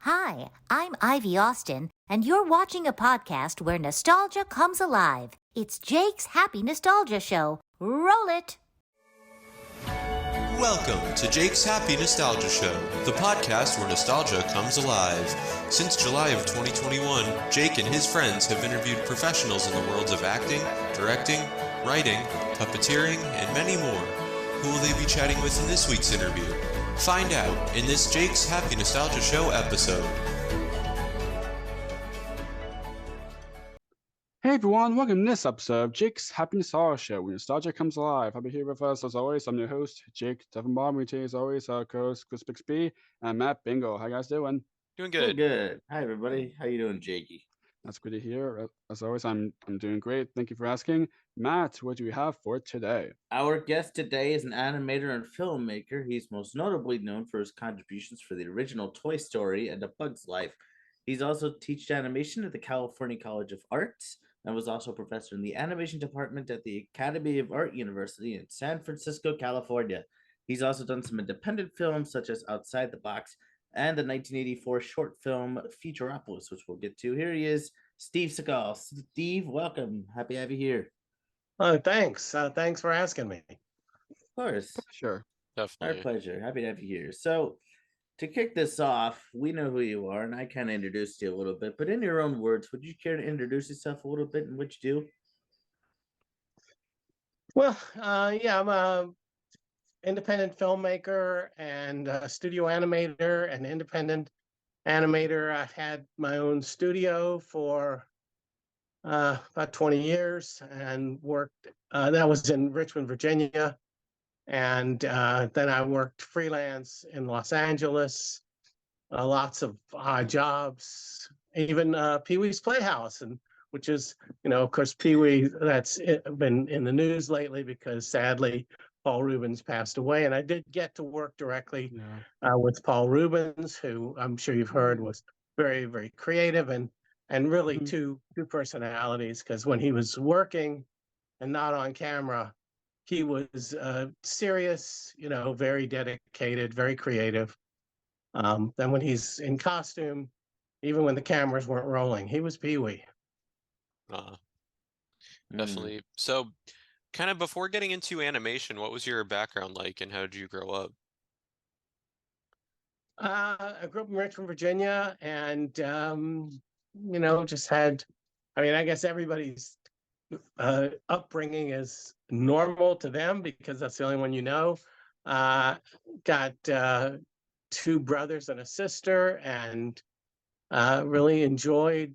Hi, I'm Ivy Austin, and you're watching a podcast where nostalgia comes alive. It's Jake's Happy Nostalgia Show. Roll it! Welcome to Jake's Happy Nostalgia Show, the podcast where nostalgia comes alive. Since July of 2021, Jake and his friends have interviewed professionals in the worlds of acting, directing, writing, puppeteering, and many more. Who will they be chatting with in this week's interview? Find out in this Jake's Happy Nostalgia Show episode. Hey everyone, welcome to this episode of Jake's Happy Nostalgia Show, where nostalgia comes alive. I'll be here with us as always. I'm your host, Jake Deffinbaugh. Me today as always, our co-host Chris Bixby and Matt Bingel. How you guys doing? Doing Doing good. good. Hi everybody. How you doing, Jakey? That's good to hear. As always, I'm doing great. Thank you for asking. Matt, what do we have for today? Our guest today is an animator and filmmaker. He's most notably known for his contributions for the original Toy Story and A Bug's Life. He's also taught animation at the California College of Arts and was also a professor in the animation department at the Academy of Art University in San Francisco, California. He's also done some independent films such as Outside the Box and the 1984 short film Featureopolis, which we'll get to. Here he is, Steve Segal. Steve, welcome. Happy to have you here. Oh, thanks. Thanks for asking me. Of course. Sure. Definitely. Our pleasure. Happy to have you here. So, to kick this off, we know who you are, and I kind of introduced you a little bit, but in your own words, would you care to introduce yourself a little bit and what you do? Well, I'm a independent filmmaker and a studio animator and independent animator. I had my own studio for about 20 years and worked. That was in Richmond, Virginia. And then I worked freelance in Los Angeles, lots of odd jobs, even Peewees Playhouse, and which is, of course, Pee-wee, that's been in the news lately because sadly, Paul Rubens passed away. And I did get to work directly with Paul Rubens, who I'm sure you've heard was very, very creative and really two personalities, because when he was working and not on camera, he was serious, very dedicated, very creative. Then when he's in costume, even when the cameras weren't rolling, he was Pee-wee. Definitely. So, kind of before getting into animation, what was your background like and how did you grow up? I grew up in Richmond, Virginia, and just had, I guess everybody's upbringing is normal to them because that's the only one you know. Got two brothers and a sister, and really enjoyed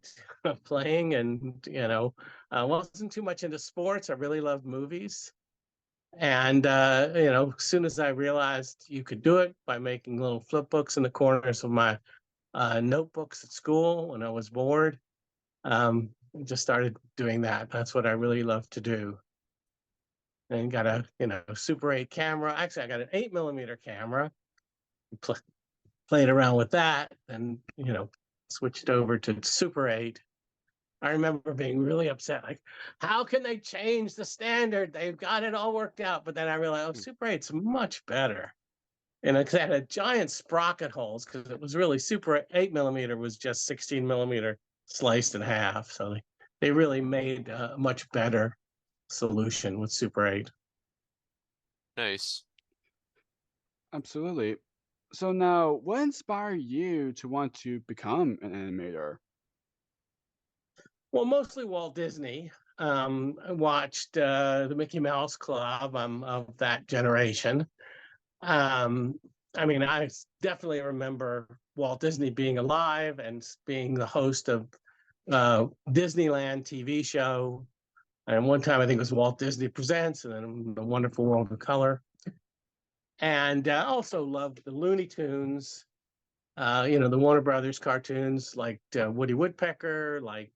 playing, and wasn't too much into sports. I really loved movies. And as soon as I realized you could do it by making little flip books in the corners of my notebooks at school when I was bored, just started doing that. That's what I really love to do. And got a Super 8 camera. Actually, I got an 8mm camera. Played around with that, and switched over to Super 8. I remember being really upset, like, how can they change the standard? They've got it all worked out. But then I realized, Super 8's much better. And it had giant sprocket holes because it was really Super 8mm was just 16mm sliced in half. So they really made a much better solution with Super 8. Nice. Absolutely. So now, what inspired you to want to become an animator? Well, mostly Walt Disney. I watched the Mickey Mouse Club. I'm of that generation. I definitely remember Walt Disney being alive and being the host of Disneyland TV show. And one time I think it was Walt Disney Presents, and then The Wonderful World of Color. And also loved the Looney Tunes, the Warner Brothers cartoons, like Woody Woodpecker, I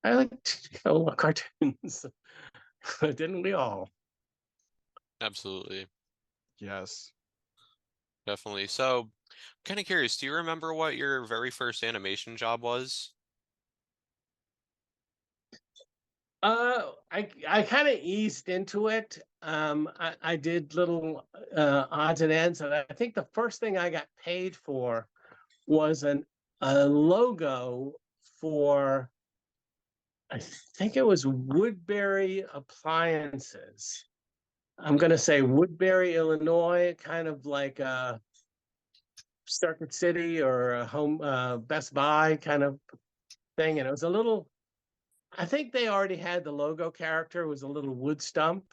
liked cartoons. Didn't we all? Absolutely. Yes. Definitely. So, kind of curious, do you remember what your very first animation job was? I kind of eased into it. I did little odds and ends, and I think the first thing I got paid for was a logo for, I think it was Woodbury Appliances. I'm going to say Woodbury, Illinois, kind of like a Circuit City or a home Best Buy kind of thing. And it was a little, I think they already had the logo character. It was a little wood stump,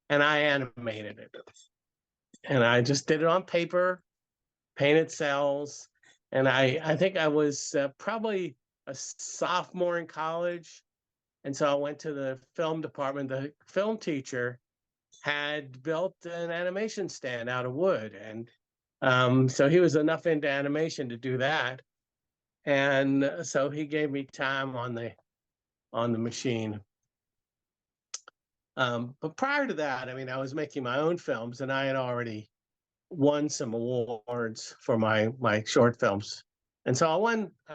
and I animated it. And I just did it on paper, painted cells. And I think I was probably a sophomore in college. And so I went to the film department. The film teacher had built an animation stand out of wood. And so he was enough into animation to do that. And so he gave me time on the machine. But prior to that, I mean, I was making my own films, and I had already won some awards for my short films. And so I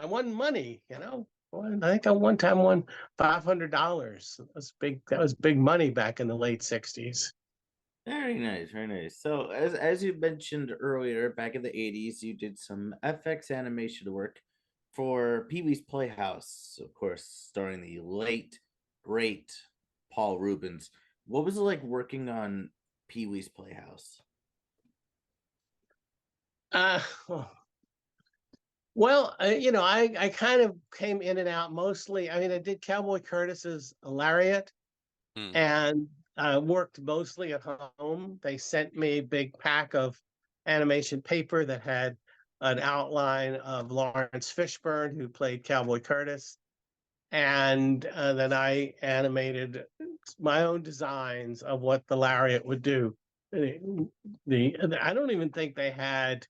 won money, you know. I think I one time won $500. That was big money back in the late 60s. Very nice, very nice. So as you mentioned earlier, back in the 80s, you did some FX animation work for Peewees Playhouse, of course, starring the late, great Paul Rubens. What was it like working on Peewees Playhouse? Well, you know, I kind of came in and out mostly. I mean, I did Cowboy Curtis's Lariat, and worked mostly at home. They sent me a big pack of animation paper that had an outline of Lawrence Fishburne, who played Cowboy Curtis. And then I animated my own designs of what the Lariat would do. I don't even think they had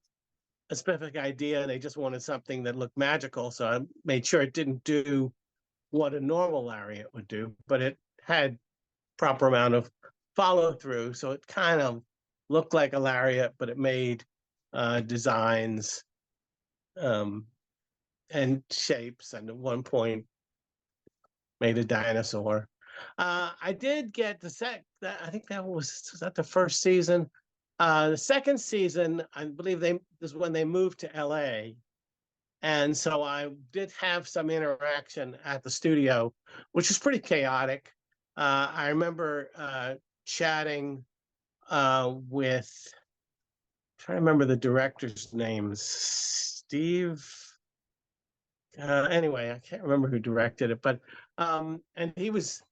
a specific idea. They just wanted something that looked magical. So I made sure it didn't do what a normal Lariat would do, but it had proper amount of follow through. So it kind of looked like a Lariat, but it made designs and shapes. And at one point made a dinosaur. I did get I think was that the first season? The second season, I believe this is when they moved to LA. And so I did have some interaction at the studio, which was pretty chaotic. I remember chatting with, I'm trying to remember the director's name, Steve. Anyway, I can't remember who directed it, but and he was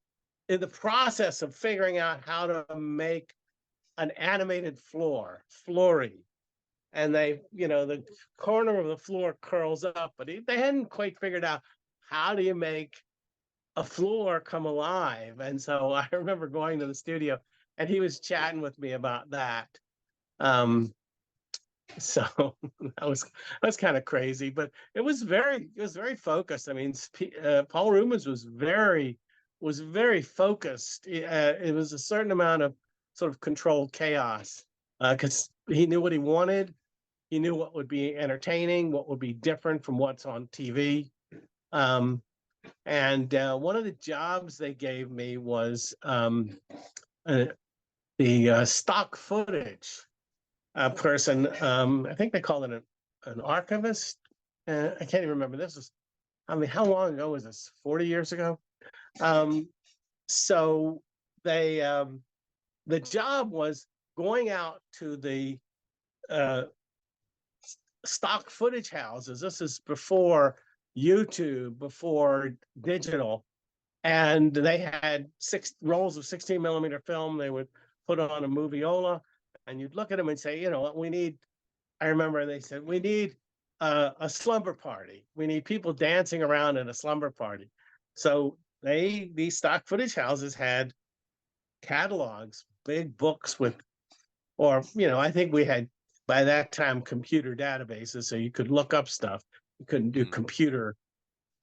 in the process of figuring out how to make an animated flooring. And they, you know, the corner of the floor curls up, but they hadn't quite figured out how do you make a floor come alive. And so I remember going to the studio, and he was chatting with me about that. So that was kind of crazy, but it was very focused. I mean, Paul Rubens was very focused. It was a certain amount of sort of controlled chaos, because he knew what he wanted. He knew what would be entertaining, what would be different from what's on TV. And one of the jobs they gave me was the stock footage person. I think they called it an archivist. I can't even remember. I mean, how long ago was this? 40 years ago? So they, the job was going out to the stock footage houses. This is before YouTube, before digital. And they had 6 rolls of 16 millimeter film. They would put on a moviola, and you'd look at them and say, you know what, I remember they said, we need a slumber party. We need people dancing around in a slumber party. So these stock footage houses had catalogs, big books with, or, you know, I think we had by that time computer databases, so you could look up stuff. You couldn't do computer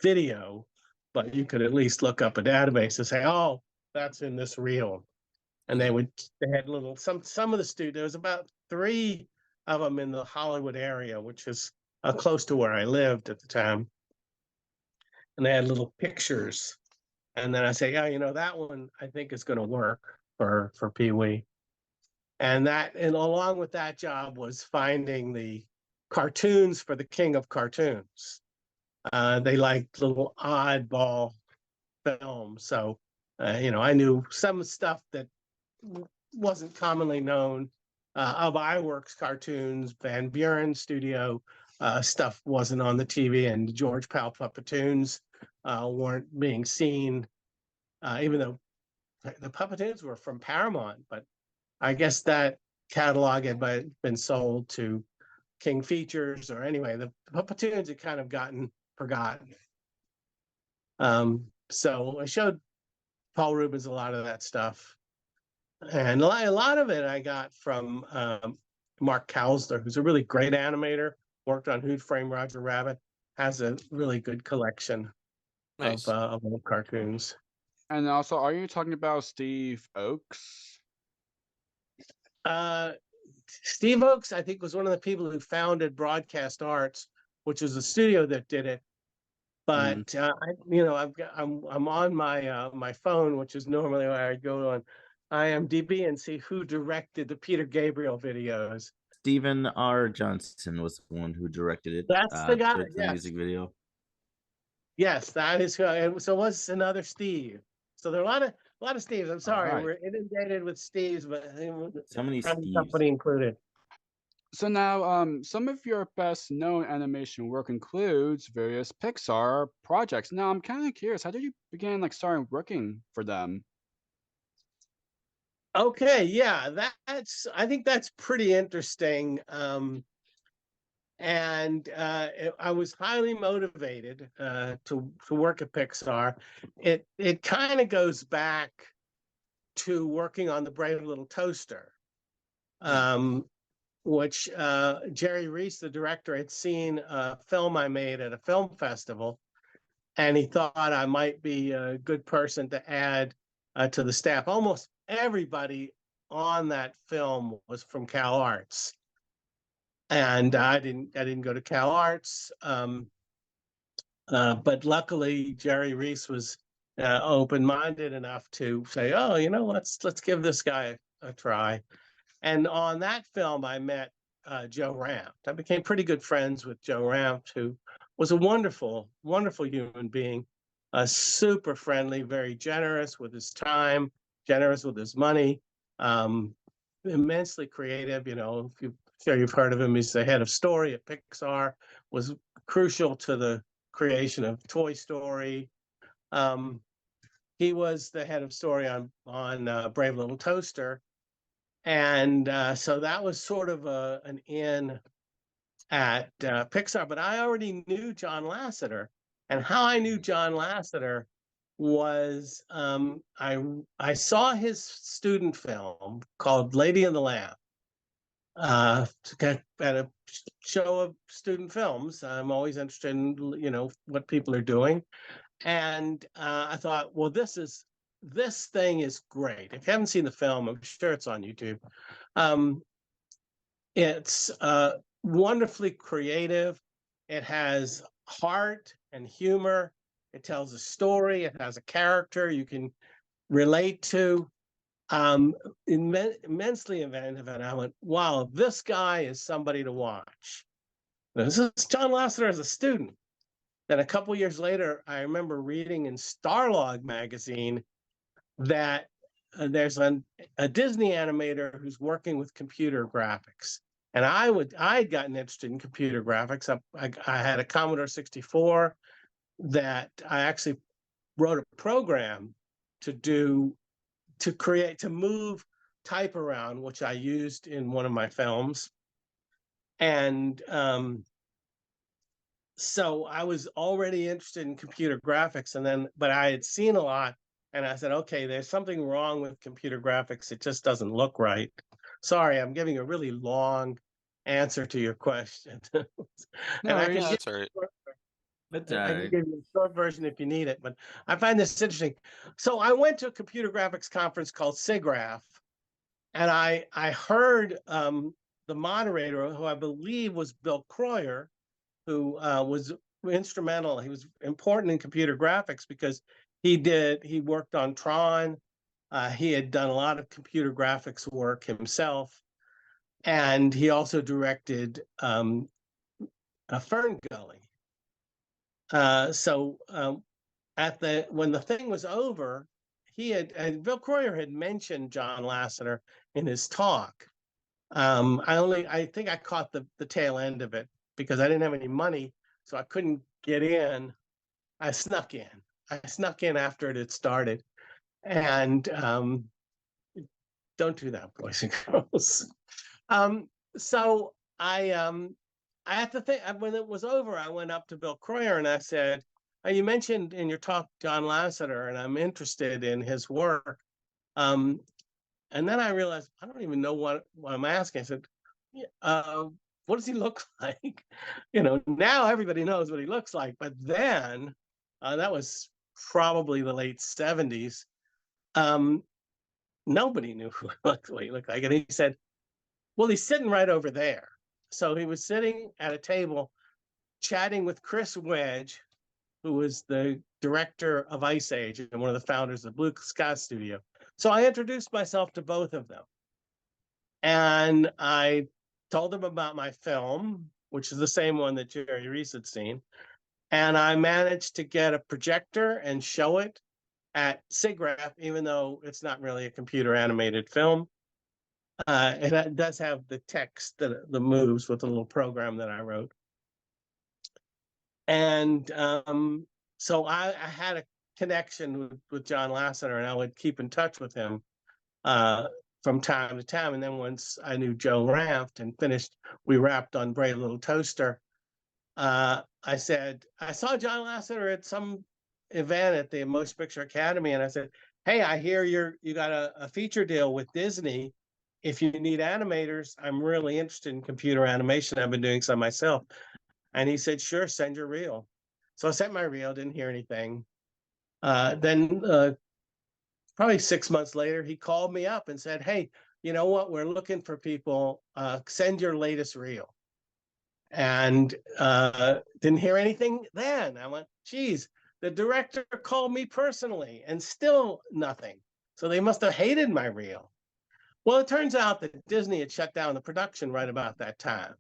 video, but you could at least look up a database and say, oh, that's in this reel. And they had little, some of the studios, there was about 3 of them in the Hollywood area, which is close to where I lived at the time. And they had little pictures. And then I say, yeah, you know, that one I think is going to work for Pee Wee. And along with that job was finding the cartoons for the king of cartoons. They liked little oddball films. So, I knew some stuff that wasn't commonly known of iWorks cartoons. Van Buren Studio stuff wasn't on the TV, and the George Pal Puppetoons weren't being seen, even though the Puppetoons were from Paramount. But I guess that catalog had been sold to King Features, or anyway, the Puppetoons had kind of gotten forgotten. So I showed Paul Rubens a lot of that stuff. And a lot of it I got from Mark Kausler, who's a really great animator, worked on Who'd Framed Roger Rabbit, has a really good collection Nice. of old cartoons. And also, are you talking about Steve Oakes? Steve Oakes, I think, was one of the people who founded Broadcast Arts, which is a studio that did it. But I'm on my phone, which is normally where I go on IMDb and see who directed the Peter Gabriel videos. Stephen R. Johnson was the one who directed it. That's the guy. The Yes. music video. Yes, that is who. So was another Steve. So there are a lot of Steves. I'm sorry, right. we're inundated with Steves, but So many Steves. company included. So now, some of your best known animation work includes various Pixar projects. Now, I'm kind of curious, how did you begin starting working for them? Okay, yeah, I think that's pretty interesting. I was highly motivated to work at Pixar. It kind of goes back to working on the Brave Little Toaster, which Jerry Reese, the director, had seen a film I made at a film festival, and he thought I might be a good person to add to the staff. Almost everybody on that film was from Cal Arts, and I didn't go to Cal Arts, but luckily Jerry Reese was open-minded enough to say, "Oh, let's give this guy a try." And on that film, I met Joe Rampt. I became pretty good friends with Joe Rampt, who was a wonderful, wonderful human being, super friendly, very generous with his time, generous with his money, immensely creative. You've heard of him. He's the head of story at Pixar, was crucial to the creation of Toy Story. He was the head of story on Brave Little Toaster. And so that was sort of an in at Pixar, but I already knew John Lasseter. And how I knew John Lasseter was I saw his student film called Lady and the Lamb at a show of student films. I'm always interested in what people are doing, and I thought, well, this thing is great. If you haven't seen the film, I'm sure it's on YouTube. It's wonderfully creative. It has heart and humor. It tells a story. It has a character you can relate to. Immensely inventive. And I went, wow, this guy is somebody to watch. Now, this is John Lasseter as a student. Then a couple years later, I remember reading in Starlog magazine that there's a Disney animator who's working with computer graphics. And I'd gotten interested in computer graphics. I had a Commodore 64 that I actually wrote a program to move type around, which I used in one of my films. And so I was already interested in computer graphics, but I had seen a lot, and I said, okay, there's something wrong with computer graphics. It just doesn't look right. Sorry, I'm giving a really long answer to your question. That's all right. I can give you a short version if you need it, but I find this interesting. So I went to a computer graphics conference called SIGGRAPH, and I heard the moderator, who I believe was Bill Croyer, who was instrumental. He was important in computer graphics because he worked on Tron. He had done a lot of computer graphics work himself. And he also directed Fern Gully. When the thing was over, Bill Croyer had mentioned John Lasseter in his talk. I think I caught the tail end of it because I didn't have any money, so I couldn't get in. I snuck in. After it had started, and don't do that, boys and girls. So I had to think when it was over. I went up to Bill Croyer and I said, "You mentioned in your talk John Lasseter, and I'm interested in his work." And then I realized I don't even know what I'm asking. I said, "What does he look like?" Now everybody knows what he looks like, but then that was probably the late '70s. Nobody knew what he looked like, and he said, "Well, he's sitting right over there." So he was sitting at a table chatting with Chris Wedge, who was the director of Ice Age and one of the founders of Blue Sky Studio. So I introduced myself to both of them. And I told them about my film, which is the same one that Jerry Reese had seen. And I managed to get a projector and show it at SIGGRAPH, even though it's not really a computer animated film. It does have the text that moves with a little program that I wrote. And so I had a connection with John Lasseter, and I would keep in touch with him from time to time. And then once I knew Joe Ranft and finished, we wrapped on Brave Little Toaster. I said, I saw John Lasseter at some event at the Motion Picture Academy, and I said, "Hey, I hear you got a feature deal with Disney. If you need animators, I'm really interested in computer animation. I've been doing some myself." And he said, "Sure, send your reel." So I sent my reel, didn't hear anything. Then probably 6 months later, he called me up and said, "Hey, you know what? We're looking for people. Send your latest reel." And didn't hear anything then. I went, geez, the director called me personally and still nothing. So they must have hated my reel. Well, it turns out that Disney had shut down the production right about that time.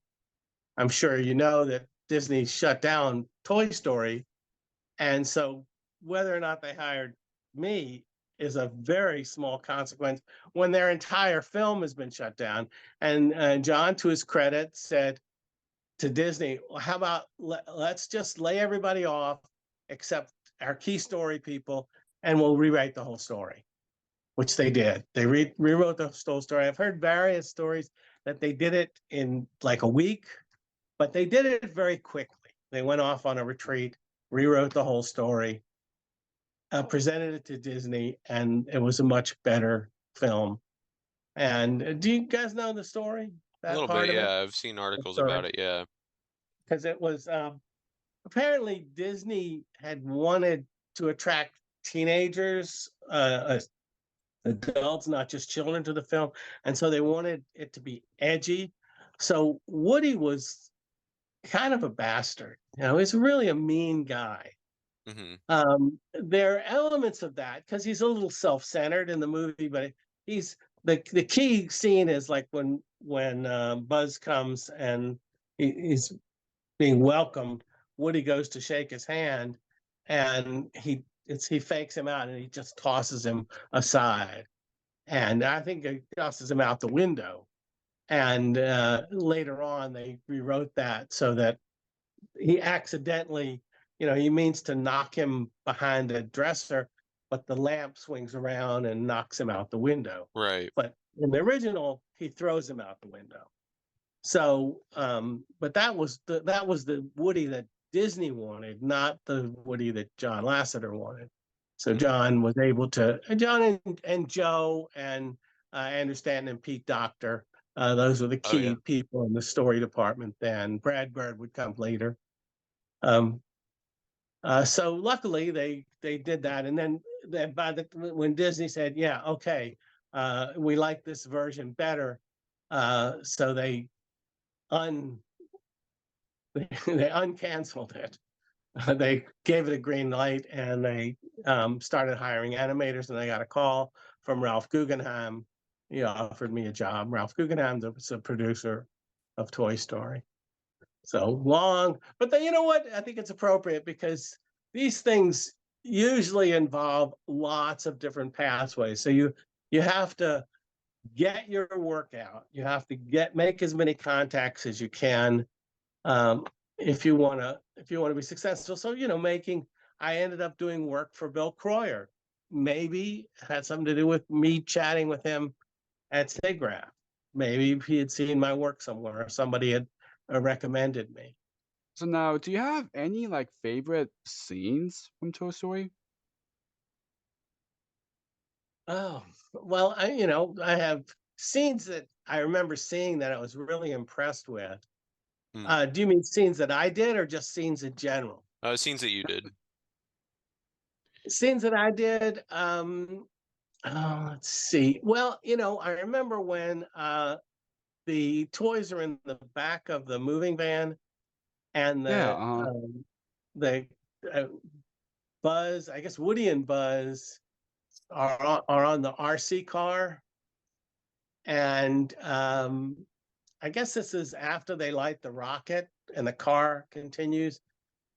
I'm sure you know that Disney shut down Toy Story. And so whether or not they hired me is a very small consequence when their entire film has been shut down. And John, to his credit, said to Disney, "Well, how about let's just lay everybody off except our key story people, and we'll rewrite the whole story," which they did. They rewrote the whole story. I've heard various stories that they did it in like a week, but they did it very quickly. They went off on a retreat, rewrote the whole story, presented it to Disney, and it was a much better film. And do you guys know the story? A little bit, yeah. I've seen articles about it, yeah. Because it was apparently Disney had wanted to attract teenagers, adults, not just children, to the film, and so they wanted it to be edgy. So Woody was kind of a bastard. He's really a mean guy. There are elements of that because he's a little self-centered in the movie, but he's the key scene is like when Buzz comes and he's being welcomed. Woody goes to shake his hand, and he fakes him out, and he just tosses him aside, and I think he tosses him out the window. And later on, they rewrote that so that he accidentally, he means to knock him behind a dresser, but the lamp swings around and knocks him out the window. Right. But in the original, he throws him out the window. So, but that was the Woody that Disney wanted, not the Woody that John Lasseter wanted. So John was able to, John and Joe and Andrew Stanton and Pete Docter, those were the key people in the story department then. Brad Bird would come later. So luckily they did that, and then when Disney said, "Yeah, okay, we like this version better," so they uncanceled it. They gave it a green light, and they started hiring animators. And I got a call from Ralph Guggenheim. He offered me a job. Ralph Guggenheim was a producer of Toy Story. So long, but then you know what? I think it's appropriate because these things usually involve lots of different pathways. So you have to get your work out. You have to make as many contacts as you can um, if you want to be successful. So I ended up doing work for Bill Croyer. Maybe it had something to do with me chatting with him at SIGGRAPH. Maybe he had seen my work somewhere or somebody had recommended me. So now, do you have any like favorite scenes from Toy Story? Oh, well, I have scenes that I remember seeing that I was really impressed with. Hmm. Do you mean scenes that I did or just scenes in general? Scenes that you did. Scenes that I did, let's see. Well, I remember when the toys are in the back of the moving van and Yeah, the uh, Buzz, I guess Woody and Buzz are on the RC car, and I guess this is after they light the rocket and the car continues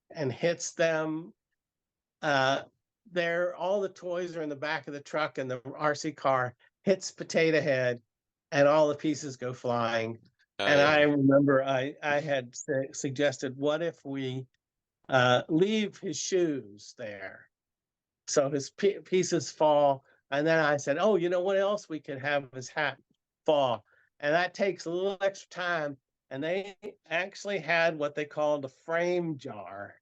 and hits them. There, all the toys are in the back of the truck, and the RC car hits Potato Head, and all the pieces go flying. And Yeah. I remember I had suggested, what if we leave his shoes there, so his pieces fall. And then I said, oh, you know what else we could have his hat fall, and that takes a little extra time. And they actually had what they called a frame jar,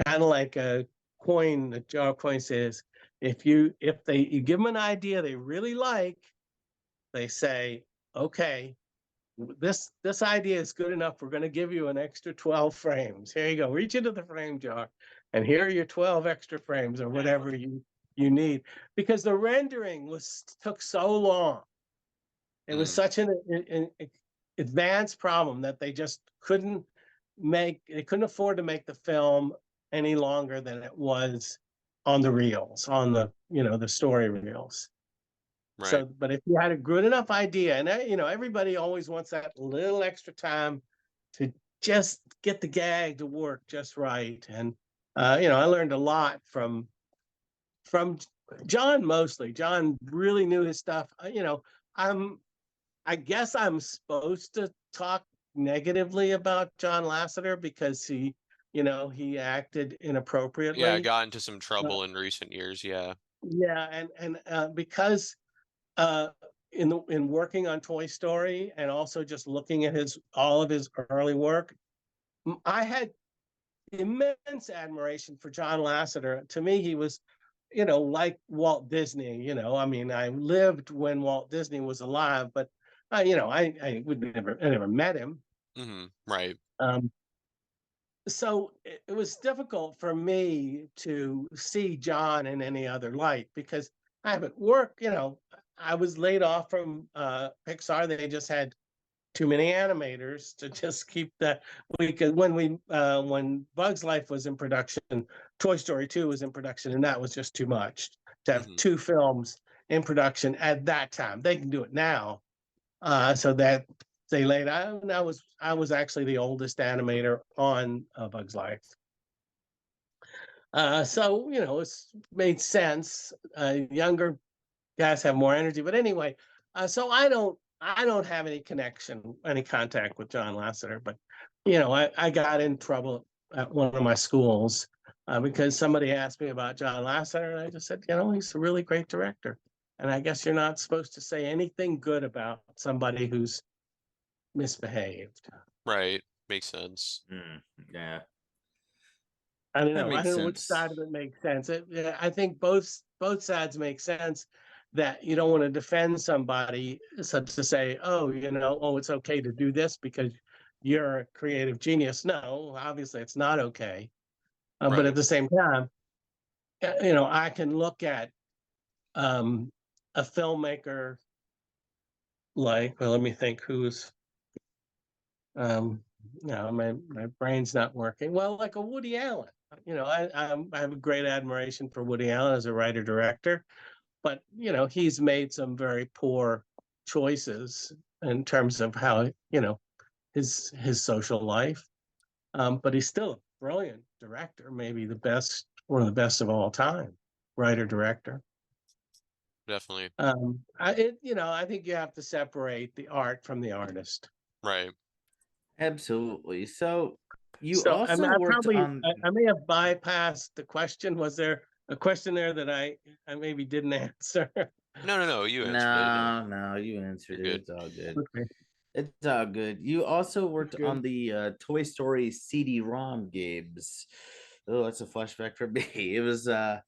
kind of like a coin. A jar of coin says, if you give them an idea they really like, they say, okay, this idea is good enough. We're going to give you an extra 12 frames. Here you go. Reach into the frame jar, and here are your 12 extra frames or whatever you need, because the rendering took so long. It was such an advanced problem that they just couldn't afford to make the film any longer than it was on the reels, on the story reels. Right. So, but if you had a good enough idea, and everybody always wants that little extra time to just get the gag to work just right. And I learned a lot from John mostly. John really knew his stuff. I guess I'm supposed to talk negatively about John Lasseter because he acted inappropriately. Yeah, I got into some trouble in recent years. Yeah. Yeah, and because in working on Toy Story and also just looking at all of his early work, I had immense admiration for John Lasseter. To me, he was, like Walt Disney. I mean, I lived when Walt Disney was alive, but I never met him. Right. So it was difficult for me to see John in any other light because I haven't worked. I was laid off from Pixar. They just had too many animators to just keep that. When Bugs Life was in production, Toy Story 2 was in production, and that was just too much to have two films in production at that time. They can do it now, so that they laid out. And I was actually the oldest animator on Bugs Life. So it's made sense. Younger guys have more energy, but anyway, so I don't have any contact with John Lasseter, but I got in trouble at one of my schools because somebody asked me about John Lasseter, and I just said, he's a really great director, and I guess you're not supposed to say anything good about somebody who's misbehaved. Right. Makes sense. Yeah. I don't That know. I makes don't know which sense. side of it makes sense. I think both sides make sense. That you don't want to defend somebody, such to say, oh, it's okay to do this because you're a creative genius. No, obviously it's not okay. But Right. at the same time, I can look at a filmmaker like, well, let me think who's, my brain's not working. Well, like a Woody Allen. I have a great admiration for Woody Allen as a writer director, but he's made some very poor choices in terms of how his social life. But he's still a brilliant director, maybe one of the best of all time, writer director. Definitely. I think you have to separate the art from the artist. Right. Absolutely. So you So also worked on. I may have bypassed the question. Was there a question there that I maybe didn't answer? No. You answered it. No, you answered You're it. good. It's all good. Okay. It's all good. You also worked Good. on the Toy Story CD-ROM games. Oh, that's a flashback for me. It was the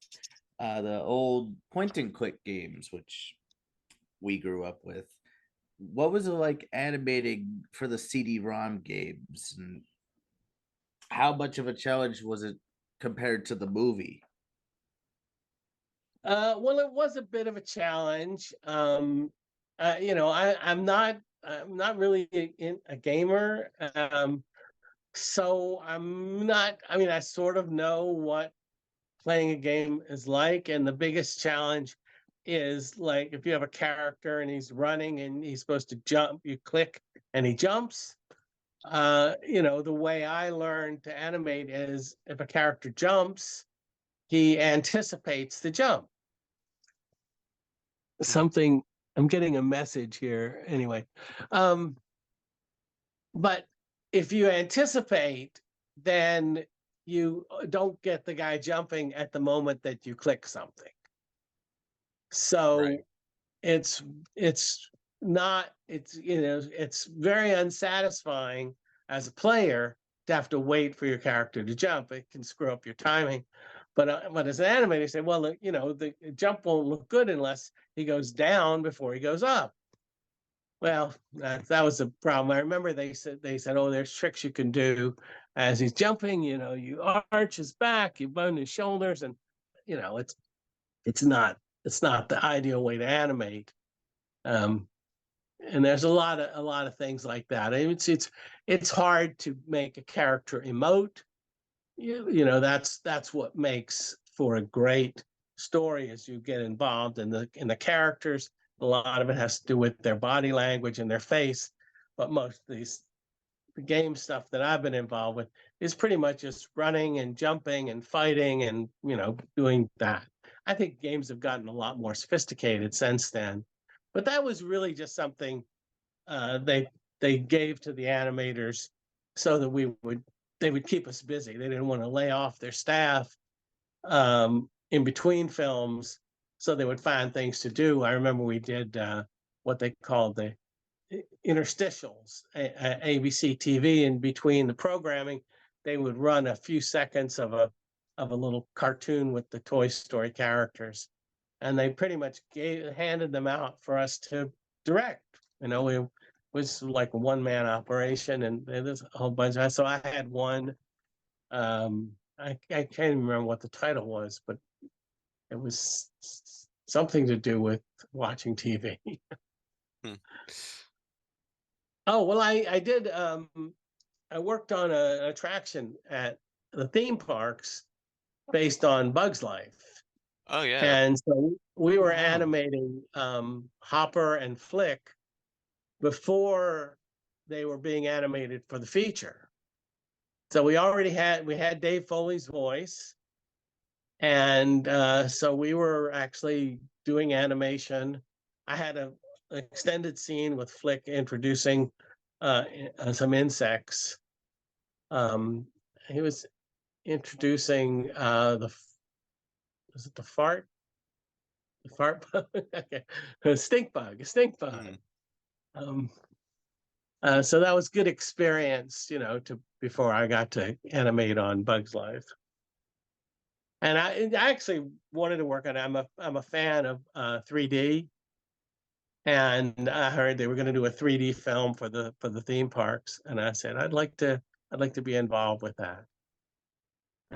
old point and click games, which we grew up with. What was it like animating for the CD-ROM games, and how much of a challenge was it compared to the movie? Well, it was a bit of a challenge. I'm not really a gamer. So I'm not, I mean, I sort of know what playing a game is like. And the biggest challenge is like if you have a character and he's running and he's supposed to jump, you click and he jumps. The way I learned to animate is if a character jumps, he anticipates the jump. Something, I'm getting a message here anyway. But if you anticipate, then you don't get the guy jumping at the moment that you click something. So Right. it's not it's very unsatisfying as a player to have to wait for your character to jump. It can screw up your timing. But as an animator, you say, well, the jump won't look good unless he goes down before he goes up. Well, that was a problem. I remember they said, oh, there's tricks you can do as he's jumping. You arch his back, you bend his shoulders, and it's not the ideal way to animate. And there's a lot of things like that. It's hard to make a character emote. That's what makes for a great story as you get involved in the characters. A lot of it has to do with their body language and their face, but most of the game stuff that I've been involved with is pretty much just running and jumping and fighting and doing that. I think games have gotten a lot more sophisticated since then, but that was really just something they gave to the animators so that they would keep us busy. They didn't want to lay off their staff in between films, so they would find things to do. I remember we did what they called the interstitials, ABC TV. In between the programming, they would run a few seconds of a little cartoon with the Toy Story characters, and they pretty much handed them out for us to direct. It was like a one-man operation, and there's a whole bunch. So I had one. I can't even remember what the title was, but it was something to do with watching TV. Oh, well, I did. I worked on an attraction at the theme parks based on Bug's Life. Oh yeah. And so we were Wow. animating Hopper and Flick before they were being animated for the feature. So we had Dave Foley's voice. And so we were actually doing animation. I had an extended scene with Flick introducing some insects. He was introducing was it the fart? The fart bug? Okay. A stink bug. So that was good experience, before I got to animate on Bug's Life. And I actually wanted to work on it. I'm a fan of 3D, and I heard they were going to do a 3D film for the theme parks, and I said I'd like to be involved with that.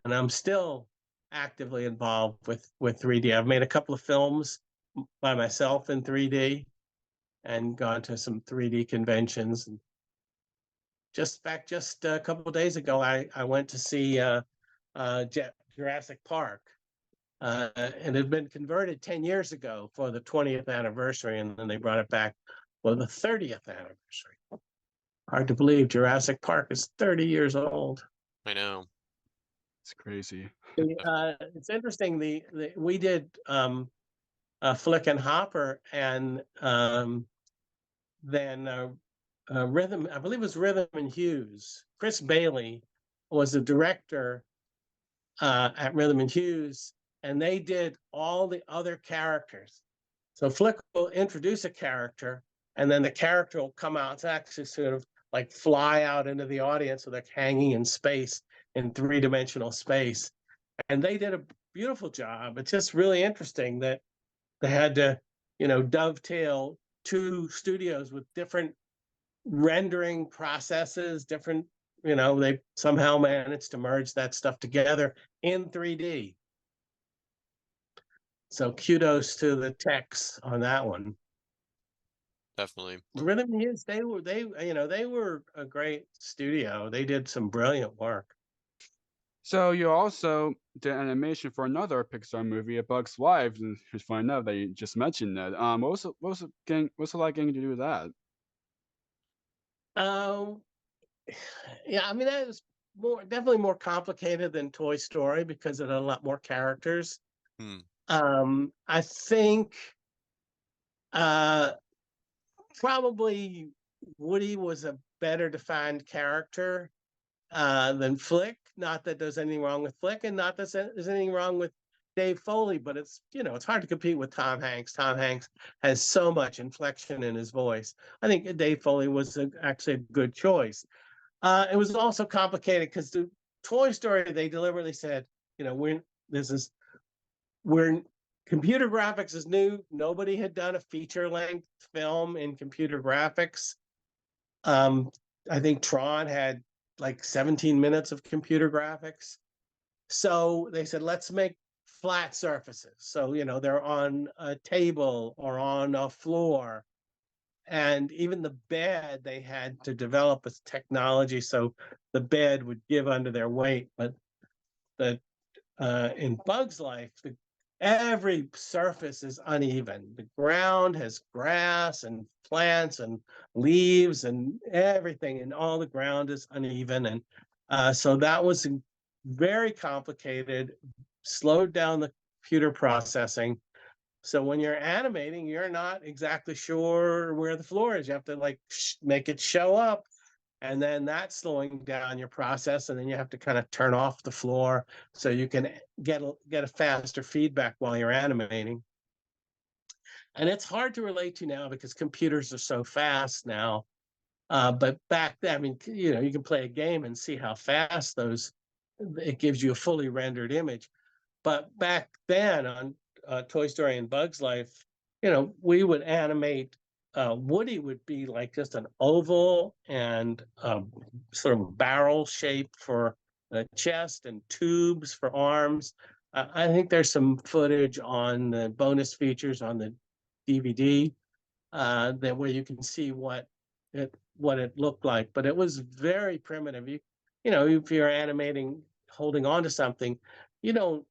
And I'm still actively involved with 3D. I've made a couple of films by myself in 3D, and gone to some 3D conventions. And just a couple of days ago, I went to see Jurassic Park. It had been converted 10 years ago for the 20th anniversary, and then they brought it back for the 30th anniversary. Hard to believe Jurassic Park is 30 years old. I know. It's crazy. It's interesting. We did Flick and Hopper, and then Rhythm. I believe it was Rhythm and Hughes. Chris Bailey was the director at Rhythm and Hughes, and they did all the other characters. So Flick will introduce a character, and then the character will come out. It's actually sort of like fly out into the audience, so they're hanging in space, in three-dimensional space. And they did a beautiful job. It's just really interesting that they had to, dovetail two studios with different rendering processes, different, they somehow managed to merge that stuff together in 3D. So kudos to the techs on that one. Definitely. Rhythm Hughes, they were a great studio. They did some brilliant work. So you also did animation for another Pixar movie, A Bug's Life, and it's funny enough that you just mentioned that. What's it like getting to do that? Um, yeah, I mean that was definitely more complicated than Toy Story because it had a lot more characters. Hmm. I think probably Woody was a better defined character than Flick. Not that there's anything wrong with Flick, and not that there's anything wrong with Dave Foley, but it's it's hard to compete with Tom Hanks. Tom Hanks has so much inflection in his voice. I think Dave Foley was actually a good choice. It was also complicated because the Toy Story, they deliberately said, we're computer graphics is new. Nobody had done a feature length film in computer graphics. I think Tron had like 17 minutes of computer graphics. So they said, let's make flat surfaces. So, they're on a table or on a floor. And even the bed, they had to develop a technology so the bed would give under their weight. But in Bug's Life, every surface is uneven. The ground has grass and plants and leaves and everything, and all the ground is uneven. And so that was very complicated, slowed down the computer processing. So when you're animating, you're not exactly sure where the floor is. You have to make it show up, and then that's slowing down your process. And then you have to kind of turn off the floor so you can get a faster feedback while you're animating. And it's hard to relate to now because computers are so fast now. But back then, I mean, you can play a game and see how fast it gives you a fully rendered image. But back then on Toy Story and Bug's Life, we would animate. Woody would be like just an oval and sort of barrel shape for the chest and tubes for arms. I think there's some footage on the bonus features on the DVD where you can see what it looked like. But it was very primitive. If you're animating, holding on to something, you don't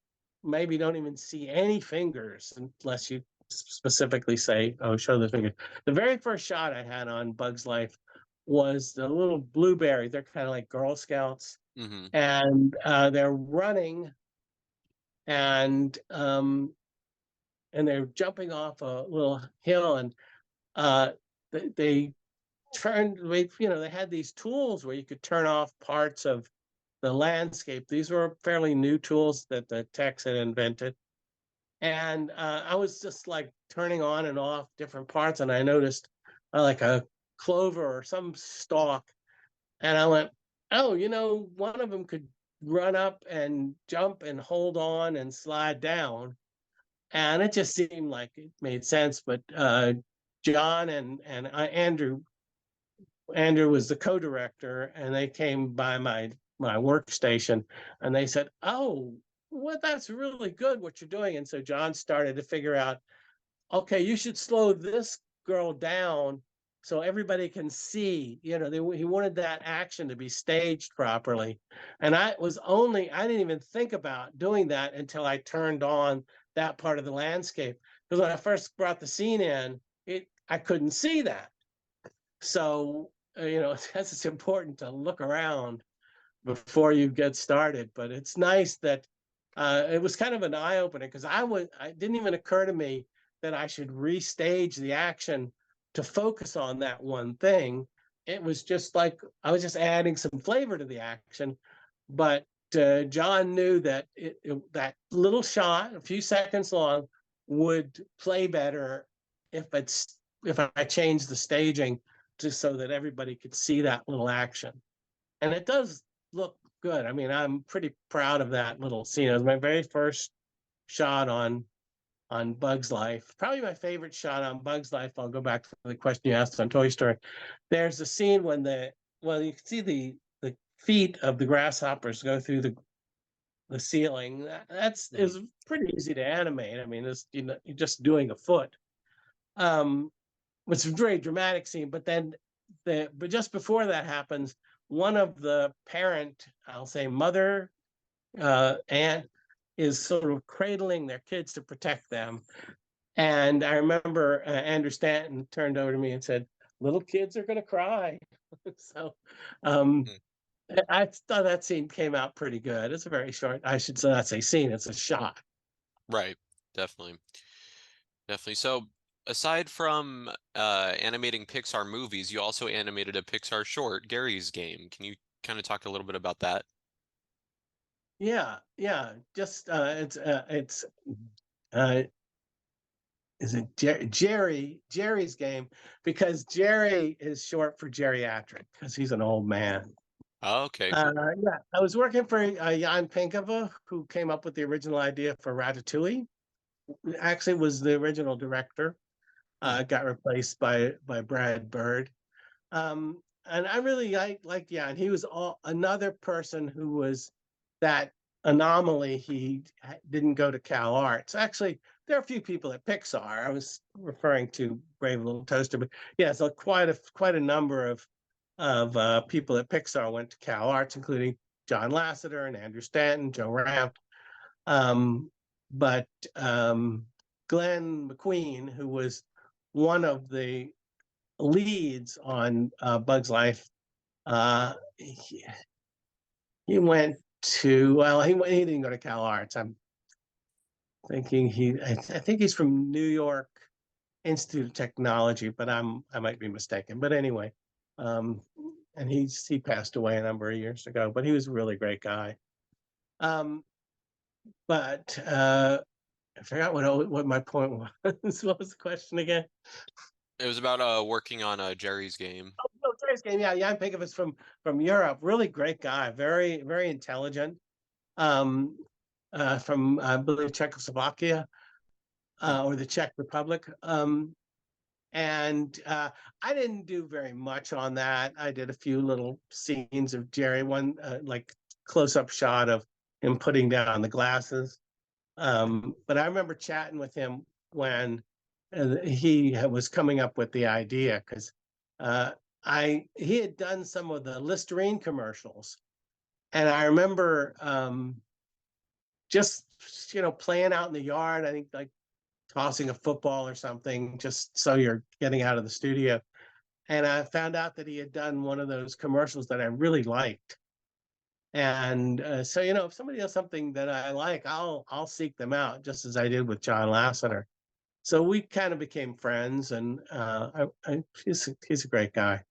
even see any fingers unless you specifically say, oh, show the fingers. The very first shot I had on Bug's Life was the little blueberry. They're kind of like Girl Scouts. Mm-hmm. And they're running and they're jumping off a little hill, and they turned, they had these tools where you could turn off parts of the landscape. These were fairly new tools that the techs had invented. And I was just like turning on and off different parts, and I noticed like a clover or some stalk. And I went, oh, one of them could run up and jump and hold on and slide down. And it just seemed like it made sense. But John and Andrew was the co-director, and they came by my workstation, and they said, oh, well, that's really good what you're doing. And so John started to figure out, okay, you should slow this girl down so everybody can see. He wanted that action to be staged properly. And I didn't even think about doing that until I turned on that part of the landscape. Because when I first brought the scene in, I couldn't see that. So, it's important to look around. before you get started. But it's nice that it was kind of an eye opener because it didn't even occur to me that I should restage the action to focus on that one thing. It was just like I was just adding some flavor to the action, but John knew that that little shot, a few seconds long, would play better if I changed the staging just so that everybody could see that little action. And it does look good. I mean, I'm pretty proud of that little scene. It was my very first shot on Bug's Life. Probably my favorite shot on Bug's Life. I'll go back to the question you asked on Toy Story. There's a scene when you can see the feet of the grasshoppers go through the ceiling. Is pretty easy to animate. I mean, you're just doing a foot. It's a very dramatic scene, but then but just before that happens, one of the parent, I'll say mother, aunt, is sort of cradling their kids to protect them. And I remember Andrew Stanton turned over to me and said, "Little kids are going to cry." So I thought that scene came out pretty good. It's a very short, I should say, not say scene, it's a shot. Right. Definitely. Definitely. So aside from animating Pixar movies, you also animated a Pixar short, Gary's Game. Can you kind of talk a little bit about that? Yeah. Just is it Jerry's Game, because Jerry is short for geriatric because he's an old man. Oh, okay, cool. Yeah, I was working for Jan Pinkava, who came up with the original idea for Ratatouille. Actually, was the original director. Got replaced by Brad Bird. And I really liked Jan. He was another person who was that anomaly. He didn't go to Cal Arts. Actually, there are a few people at Pixar. I was referring to Brave Little Toaster, but yeah, so quite a number of people at Pixar went to Cal Arts, including John Lasseter and Andrew Stanton, Joe Ramp. But Glenn McQueen, who was one of the leads on Bug's Life, he went to, well, he didn't go to Cal Arts. I'm thinking I think he's from New York Institute of Technology, but I might be mistaken. But anyway, and he passed away a number of years ago, but he was a really great guy. But I forgot what my point was. What was the question again? It was about working on Jerry's Game. Oh, no, Jerry's Game. Yeah, Jan Pinkava is from Europe. Really great guy. Very, very intelligent. From I believe Czechoslovakia or the Czech Republic. And I didn't do very much on that. I did a few little scenes of Jerry. One like close-up shot of him putting down the glasses. But I remember chatting with him when he was coming up with the idea, because he had done some of the Listerine commercials, and I remember just playing out in the yard. I think like tossing a football or something, just so you're getting out of the studio. And I found out that he had done one of those commercials that I really liked. And so, if somebody does something that I like, I'll seek them out, just as I did with John Lasseter. So we kind of became friends, and he's a great guy.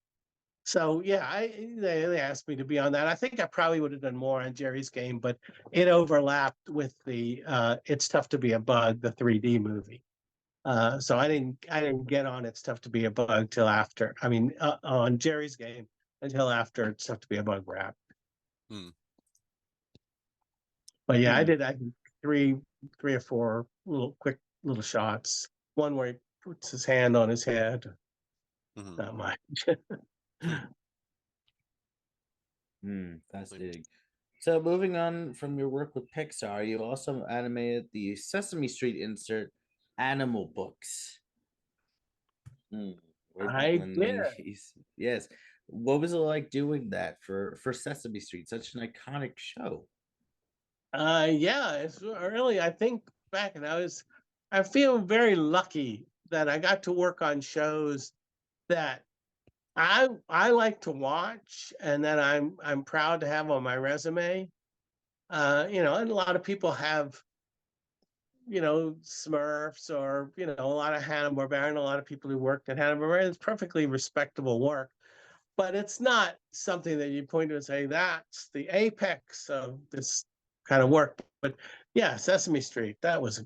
So yeah, they asked me to be on that. I think I probably would have done more on Jerry's Game, but it overlapped with the It's Tough to Be a Bug, the 3D movie. So I didn't get on It's Tough to Be a Bug till after. I mean, on Jerry's Game until after It's Tough to Be a Bug wrapped. But yeah, I did three or four quick little shots. One where he puts his hand on his head. Not much. Fascinating. So moving on from your work with Pixar, you also animated the Sesame Street insert Animal Books. I did. Yes. What was it like doing that for Sesame Street, such an iconic show? Yeah, it's really, I think back, and I feel very lucky that I got to work on shows that I like to watch, and then I'm proud to have on my resume. And a lot of people have, Smurfs, or a lot of Hanna-Barbera, and a lot of people who worked at Hanna-Barbera. It's perfectly respectable work, but it's not something that you point to and say that's the apex of this kind of work. But yeah, Sesame Street, that was,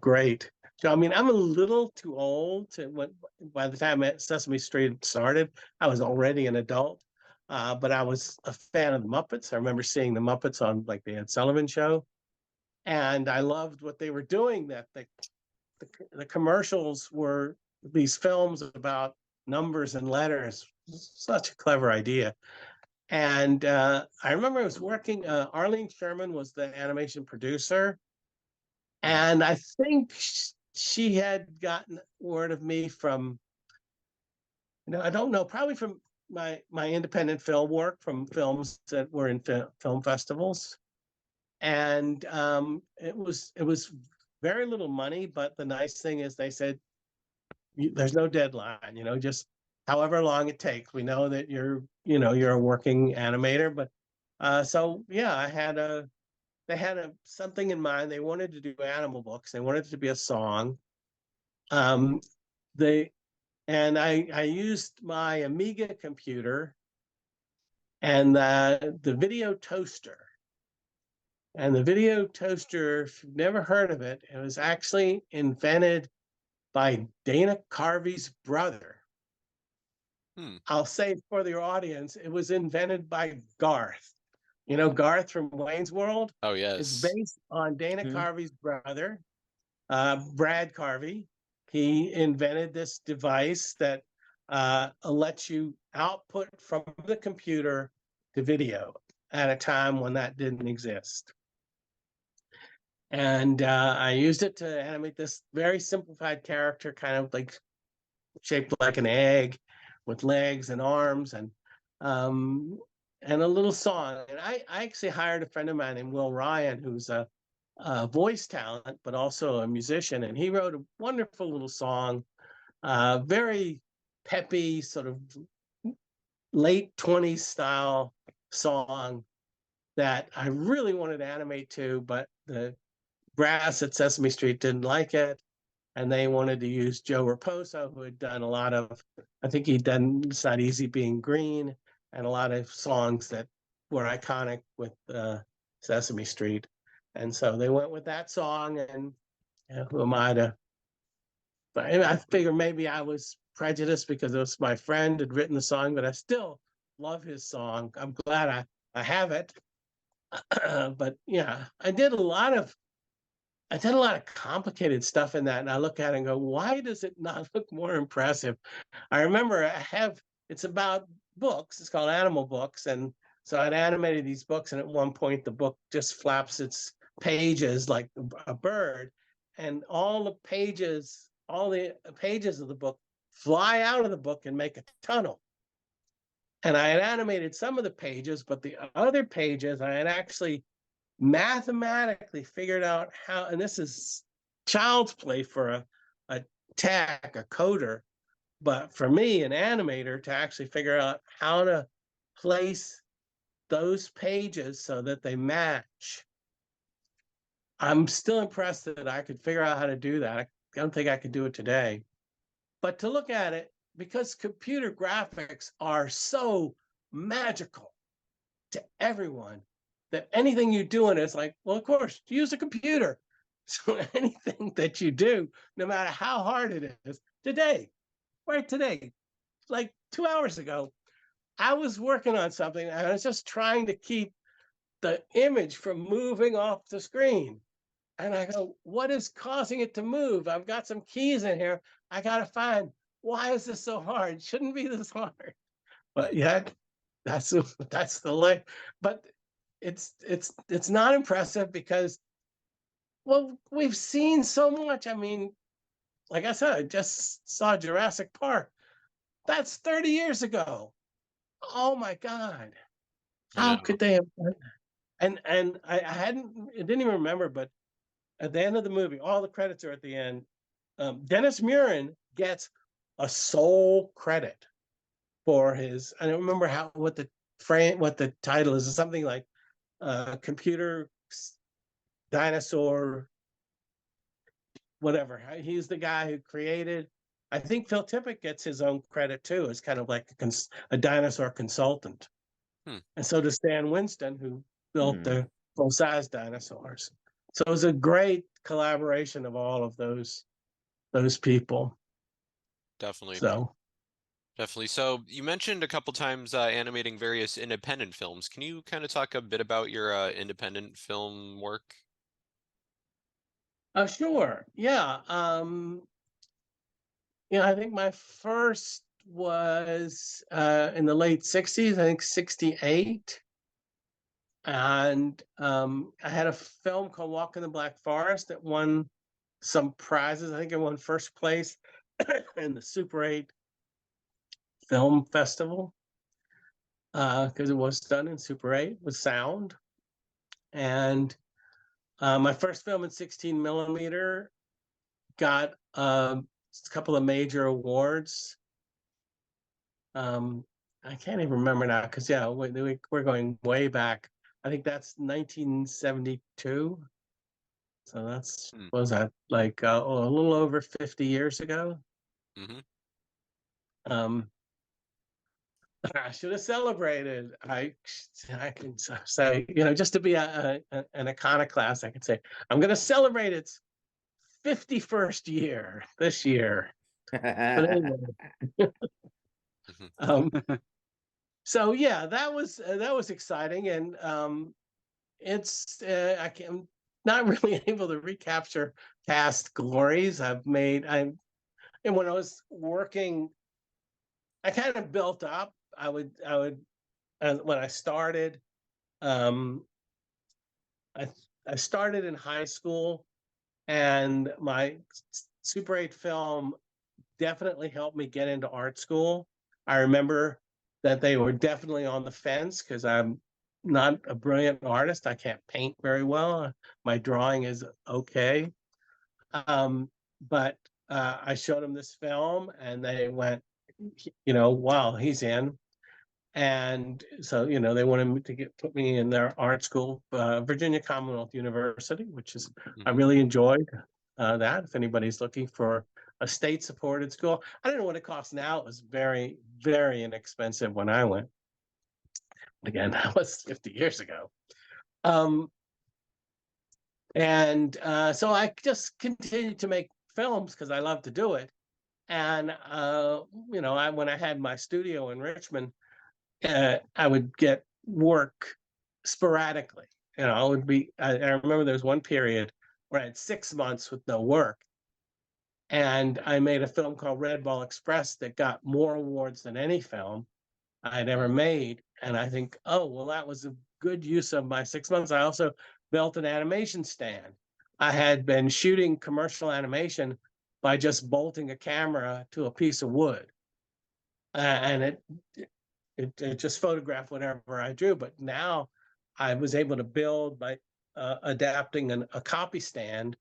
great. So, I mean, I'm a little too old to when by the time Sesame Street started, I was already an adult. But I was a fan of the Muppets. I remember seeing the Muppets on like the Ed Sullivan Show, and I loved what they were doing. That the commercials were these films about numbers and letters. Such a clever idea. And I remember I was working. Arlene Sherman was the animation producer, and I think she had gotten word of me from, I don't know, probably from my independent film work, from films that were in film festivals. And it was very little money, but the nice thing is they said, there's no deadline, just however long it takes. We know that you're a working animator, but so yeah, they had something in mind. They wanted to do animal books. They wanted it to be a song. Um, they and I used my Amiga computer and the video toaster. And the video toaster, if you've never heard of it, it was actually invented by Dana Carvey's brother. I'll say for the audience, it was invented by Garth. Garth from Wayne's World. Oh, It's yes. based on Dana Carvey's brother, Brad Carvey. He invented this device that lets you output from the computer to video at a time when that didn't exist. And I used it to animate this very simplified character, kind of like shaped like an egg, with legs and arms, and a little song. And I actually hired a friend of mine named Will Ryan, who's a voice talent, but also a musician. And he wrote a wonderful little song, very peppy, sort of late 20s style song that I really wanted to animate to, but the brass at Sesame Street didn't like it. And they wanted to use Joe Raposo, who had done a lot of, I think he'd done It's Not Easy Being Green, and a lot of songs that were iconic with Sesame Street. And so they went with that song, and who am I to? But I figure maybe I was prejudiced because it was my friend had written the song, but I still love his song. I'm glad I have it. But yeah, I did a lot of complicated stuff in that, and I look at it and go, why does it not look more impressive? I remember it's about books. It's called Animal Books, and so I'd animated these books, and at one point the book just flaps its pages like a bird, and all the pages of the book fly out of the book and make a tunnel. And I had animated some of the pages, but the other pages I had actually mathematically figured out how, and this is child's play for a tech, a coder, but for me, an animator, to actually figure out how to place those pages so that they match. I'm still impressed that I could figure out how to do that. I don't think I could do it today. But to look at it, because computer graphics are so magical to everyone, that anything you do in it's like, well, of course, use a computer. So anything that you do, no matter how hard it is, right today, like 2 hours ago, I was working on something and I was just trying to keep the image from moving off the screen. And I go, what is causing it to move? I've got some keys in here. I got to find, why is this so hard? Shouldn't be this hard. But yeah, that's the life. But it's not impressive because, well, we've seen so much. I mean, like I said, I just saw Jurassic Park. That's 30 years ago. Oh my God. How could they have done that? And I didn't even remember, but at the end of the movie, all the credits are at the end. Dennis Muren gets a sole credit for his. I don't remember what the title is. It's something like computer dinosaur, whatever. He's the guy who created. I think Phil Tippett gets his own credit too, as kind of like a dinosaur consultant. And so does Stan Winston, who built the full-size dinosaurs. So it was a great collaboration of all of those people. Definitely. So Definitely. So you mentioned a couple times animating various independent films. Can you kind of talk a bit about your independent film work? sure. Yeah. I think my first was in the late 60s, I think 68. And I had a film called Walk in the Black Forest that won some prizes. I think it won first place in the Super 8 Film Festival because it was done in Super 8 with sound. And my first film in 16 millimeter got a couple of major awards. I can't even remember now because we're going way back. I think that's 1972. So that's what was that like a little over 50 years ago. I should have celebrated. I can say, just to be an iconoclast, I could say I'm going to celebrate its 51st year this year. But anyway. So yeah, that was exciting, and I'm not really able to recapture past glories. And when I was working, I kind of built up. I would when I started, I started in high school, and my Super 8 film definitely helped me get into art school. I remember that they were definitely on the fence because I'm not a brilliant artist. I can't paint very well. My drawing is okay. But I showed them this film and they went, wow, he's in. And so, they wanted me to put me in their art school, Virginia Commonwealth University, which is, I really enjoyed that. If anybody's looking for a state-supported school, I don't know what it costs now. It was very, very inexpensive when I went. Again, that was 50 years ago. So I just continued to make films because I love to do it. And, when I had my studio in Richmond, I would get work sporadically. I remember there was one period where I had 6 months with no work. And I made a film called Red Ball Express that got more awards than any film I'd ever made. And I think, oh, well, that was a good use of my 6 months. I also built an animation stand. I had been shooting commercial animation by just bolting a camera to a piece of wood. And it just photographed whatever I drew. But now I was able to build by adapting a copy stand.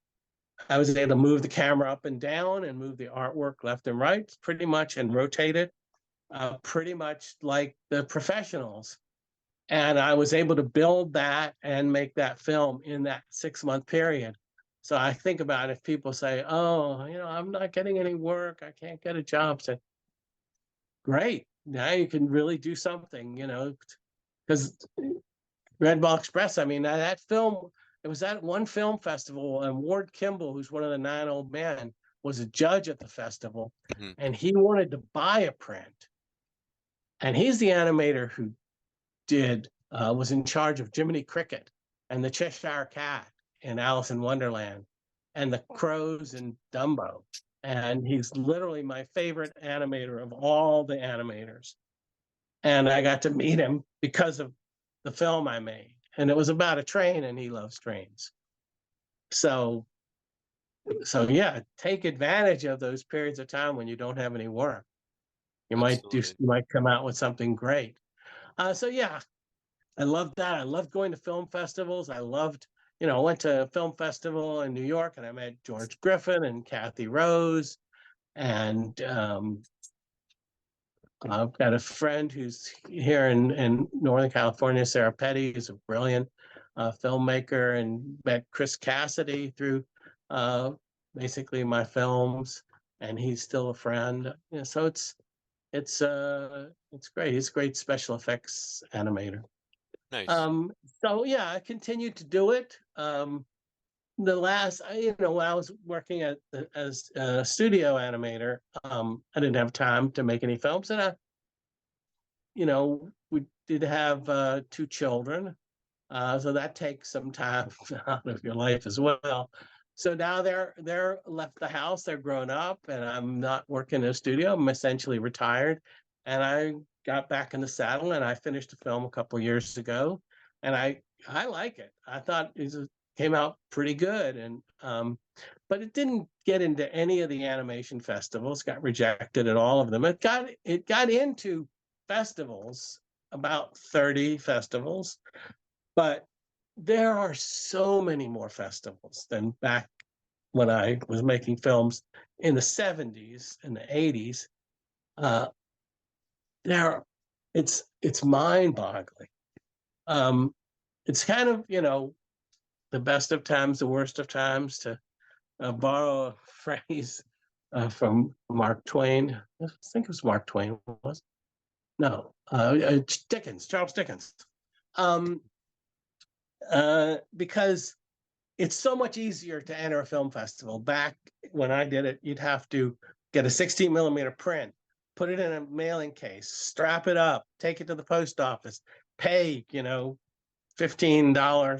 I was able to move the camera up and down and move the artwork left and right pretty much and rotate it pretty much like the professionals. And I was able to build that and make that film in that 6-month period. So I think about if people say, oh, I'm not getting any work, I can't get a job. So great. Now you can really do something, because Red Ball Express, I mean, that film, it was at one film festival, and Ward Kimball, who's one of the 9 old men, was a judge at the festival, and he wanted to buy a print. And he's the animator who was in charge of Jiminy Cricket and the Cheshire Cat in Alice in Wonderland and the Crows in Dumbo. And he's literally my favorite animator of all the animators. And I got to meet him because of the film I made. And it was about a train, and he loves trains. So yeah, take advantage of those periods of time when you don't have any work. You might come out with something great. So yeah, I loved that. I loved going to film festivals. I went to a film festival in New York, and I met George Griffin and Kathy Rose and I've got a friend who's here in Northern California, Sarah Petty, who's a brilliant filmmaker, and met Chris Cassidy through basically my films, and he's still a friend. Yeah, so it's great. He's a great special effects animator. Nice. So yeah, I continued to do it. The last, when I was working as a studio animator, I didn't have time to make any films, and we did have 2 children, so that takes some time out of your life as well. So now they're left the house, they're grown up, and I'm not working in a studio. I'm essentially retired, and I got back in the saddle, and I finished a film a couple years ago, and I like it. I thought it came out pretty good, and but it didn't get into any of the animation festivals. Got rejected at all of them. It got into festivals, about 30 festivals, but there are so many more festivals than back when I was making films in the 70s and the 80s. There, it's mind-boggling. It's kind of, the best of times, the worst of times, to borrow a phrase from Mark Twain. I think it was Mark Twain, was it? No, Charles Dickens. Because it's so much easier to enter a film festival. Back when I did it, you'd have to get a 16mm print, put it in a mailing case, strap it up, take it to the post office, pay, $15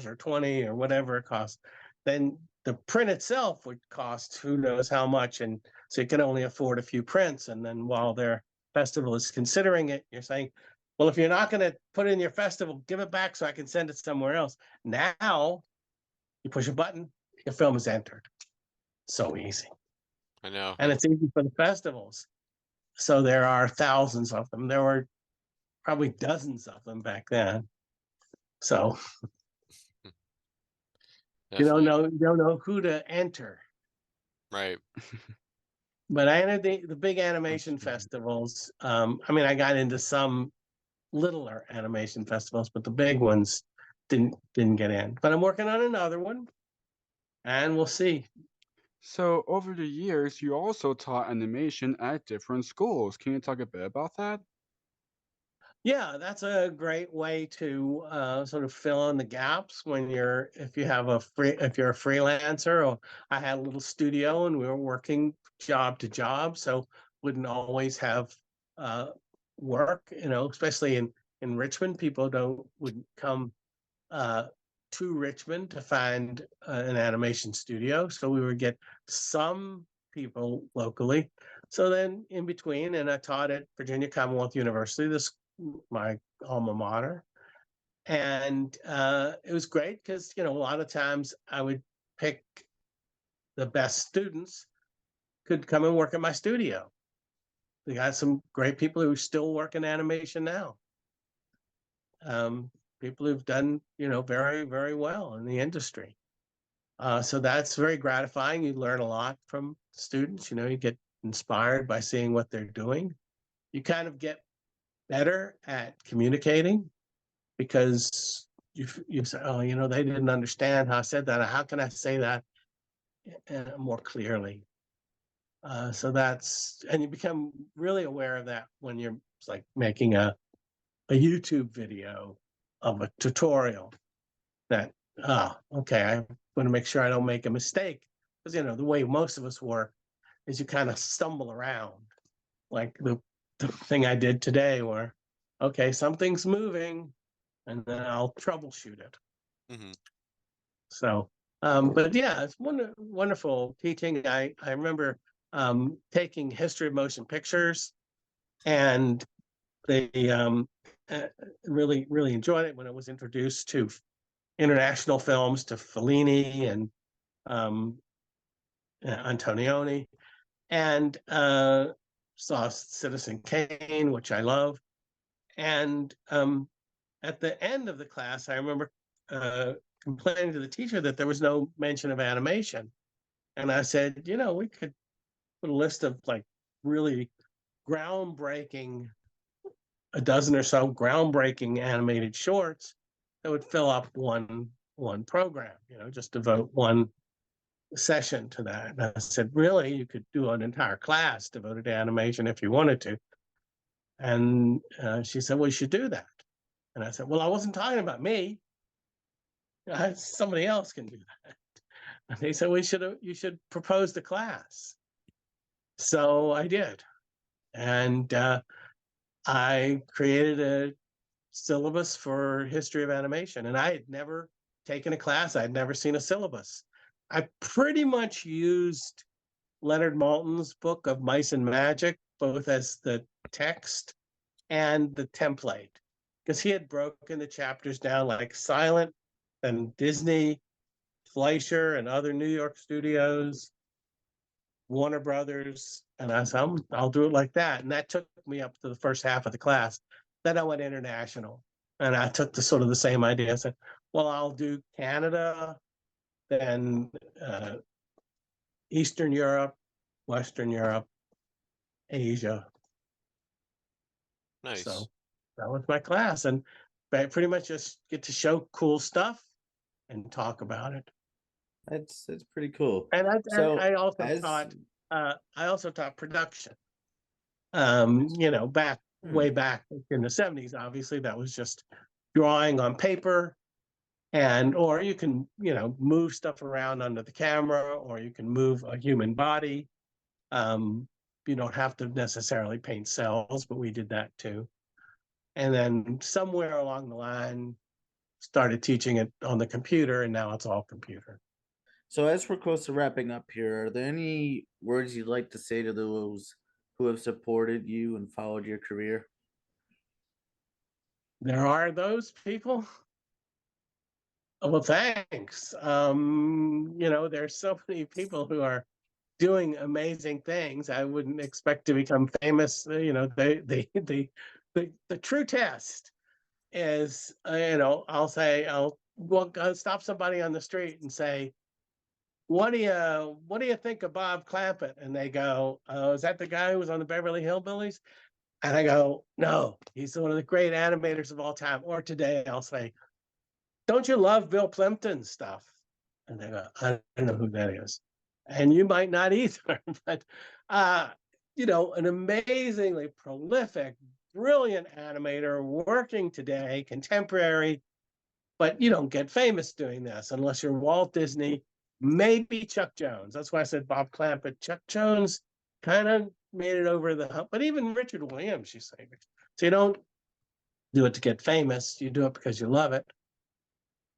or $20 or whatever it costs. Then the print itself would cost who knows how much, and so you can only afford a few prints. And then while their festival is considering it, you're saying, well, if you're not going to put it in your festival, give it back so I can send it somewhere else. Now you push a button, your film is entered. So easy. I know. And it's easy for the festivals. So there are thousands of them. There were probably dozens of them back then. So you don't know who to enter. Right. But I entered the big animation festivals. I got into some littler animation festivals, but the big ones didn't get in. But I'm working on another one, and we'll see. So, over the years, you also taught animation at different schools. Can you talk a bit about that? Yeah, that's a great way to sort of fill in the gaps when if you're a freelancer. Or I had a little studio and we were working job to job, so wouldn't always have work. Especially in Richmond, people wouldn't come to Richmond to find an animation studio, so we would get some people locally. So then in between, and I taught at Virginia Commonwealth University, my alma mater, and it was great because a lot of times I would pick the best students could come and work at my studio. We got some great people who still work in animation now. People who've done very, very well in the industry. So that's very gratifying. You learn a lot from students. You get inspired by seeing what they're doing. You kind of get better at communicating because you say, oh, they didn't understand how I said that. How can I say that more clearly? And you become really aware of that when you're like making a YouTube video of a tutorial that, okay, I'm going to make sure I don't make a mistake. Because, the way most of us work is you kind of stumble around, like the thing I did today where, okay, something's moving, and then I'll troubleshoot it. Mm-hmm. So, but yeah, it's wonderful teaching. I remember taking history of motion pictures, and they really, really enjoyed it when it was introduced to international films, to Fellini and Antonioni, and saw Citizen Kane, which I love. And at the end of the class, I remember complaining to the teacher that there was no mention of animation. And I said, we could put a list of like really groundbreaking a dozen or so groundbreaking animated shorts that would fill up one program, just devote one session to that. And I said, really, you could do an entire class devoted to animation if you wanted to. And she said, well, you should do that. And I said, well, I wasn't talking about me. Somebody else can do that. And they said, you should propose the class. So I did. And I created a syllabus for history of animation. And I had never taken a class. I had never seen a syllabus. I pretty much used Leonard Maltin's book of Mice and Magic, both as the text and the template, because he had broken the chapters down like Silent and Disney, Fleischer and other New York studios, Warner Brothers. And I said, I'll do it like that. And that took me up to the first half of the class. Then I went international and I took the sort of the same idea. I said, well, I'll do Canada, then Eastern Europe, Western Europe, Asia. Nice. So that was my class. And I pretty much just get to show cool stuff and talk about it. That's pretty cool. And So, I also as- taught production. Back way back in the 70s, obviously that was just drawing on paper, or you can, move stuff around under the camera, or you can move a human body. You don't have to necessarily paint cells, but we did that too. And then somewhere along the line, started teaching it on the computer, and now it's all computer. So as we're close to wrapping up here, are there any words you'd like to say to those who have supported you and followed your career? There are those people. Well, thanks. There's so many people who are doing amazing things. I wouldn't expect to become famous. The true test is, I'll stop somebody on the street and say, what do you think of Bob Clampett? And they go, oh, is that the guy who was on the Beverly Hillbillies? And I go, no, he's one of the great animators of all time. Or today I'll say, don't you love Bill Plimpton's stuff? And they go, I don't know who that is. And you might not either, but an amazingly prolific, brilliant animator working today, contemporary, but you don't get famous doing this unless you're Walt Disney, maybe Chuck Jones. That's why I said Bob Clampett. Chuck Jones kind of made it over the hump, but even Richard Williams, you say. So you don't do it to get famous. You do it because you love it.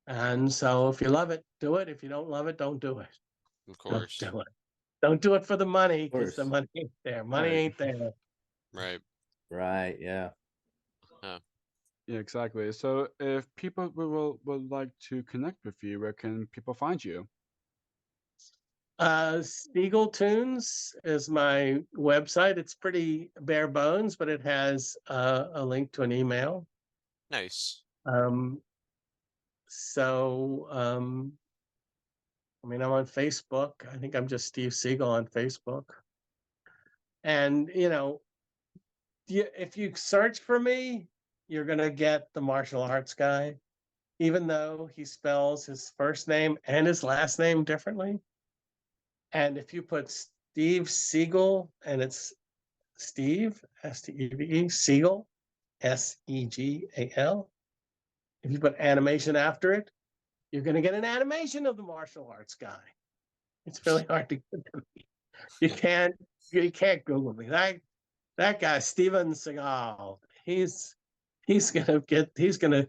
And so if you love it, do it. If you don't love it, don't do it. Of course. Don't do it. Don't do it for the money, because the course. money ain't there. Money Right. ain't there. Right. Right, yeah. Yeah, exactly. So if people would like to connect with you, where can people find you? Segal Tunes is my website. It's pretty bare bones, but it has a link to an email. Nice. I'm on Facebook. I think I'm just Steve Segal on Facebook. And, if you search for me, you're going to get the martial arts guy, even though he spells his first name and his last name differently. And if you put Steve Segal, and it's Steve, S-T-E-V-E, Segal, S-E-G-A-L. If you put animation after it, you're going to get an animation of the martial arts guy. It's really hard to get to me. You can't Google me. That guy, Steven Segal, he's gonna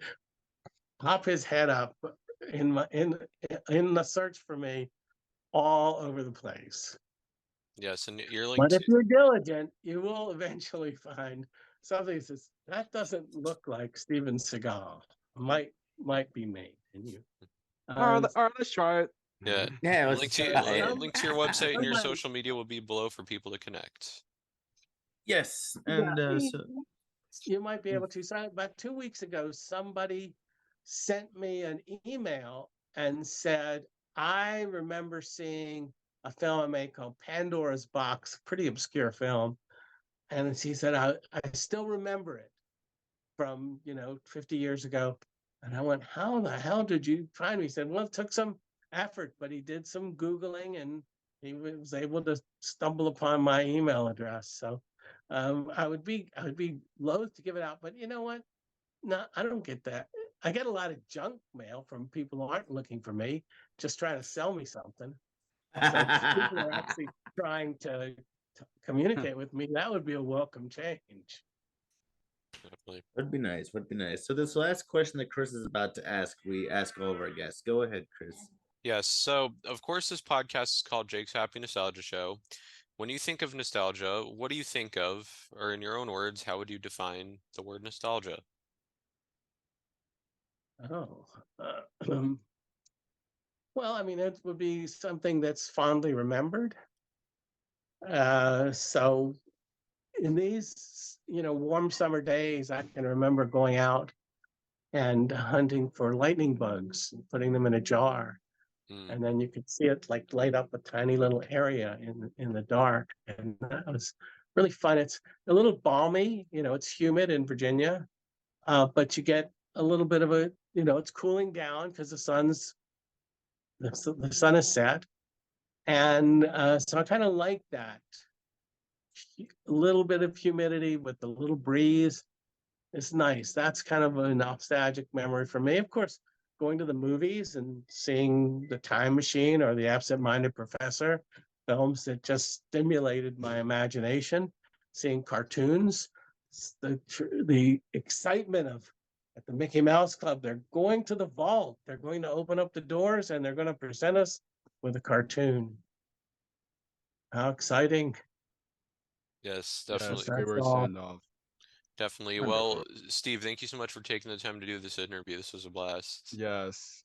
pop his head up in the search for me all over the place. Yes, and you're linked But if to. you're diligent, you will eventually find something that says, that doesn't look like Steven Segal. Might be me. And you. All right, let's try it. Yeah. Yeah, let's Link try to it. link to your website and your Somebody- social media will be below for people to connect. Yes, Yeah, and so you might be able to. So about 2 weeks ago, somebody sent me an email and said, I remember seeing a film I made called Pandora's Box, pretty obscure film. And he said, I still remember it. from, 50 years ago. And I went, how the hell did you find me? He said, well, it took some effort, but he did some Googling and he was able to stumble upon my email address. So I would be loath to give it out, but you know what? No, I don't get that. I get a lot of junk mail from people who aren't looking for me, just trying to sell me something. So if people are actually trying to communicate with me, that would be a welcome change. Definitely. Would be nice. Would be nice. So this last question that Chris is about to ask, we ask all of our guests. Go ahead, Chris. Yes. So, of course, this podcast is called Jake's Happy Nostalgia Show. When you think of nostalgia, what do you think of? Or in your own words, how would you define the word nostalgia? Oh, well, I mean, it would be something that's fondly remembered. So in these, warm summer days, I can remember going out and hunting for lightning bugs, and putting them in a jar. And then you could see it like light up a tiny little area in the dark. And that was really fun. It's a little balmy, it's humid in Virginia, but you get a little bit of a, it's cooling down because the sun is set. And so I kind of like that. A little bit of humidity with the little breeze. It's nice. That's kind of a nostalgic memory for me. Of course, going to the movies and seeing The Time Machine or The Absent-Minded Professor, films that just stimulated my imagination. Seeing cartoons, the excitement of at the Mickey Mouse Club, they're going to the vault. They're going to open up the doors and they're going to present us with a cartoon. How exciting. Yes, Yes, definitely. great word to all. end off. Definitely. Well, Steve, thank you so much for taking the time to do this interview. This was a blast. Yes,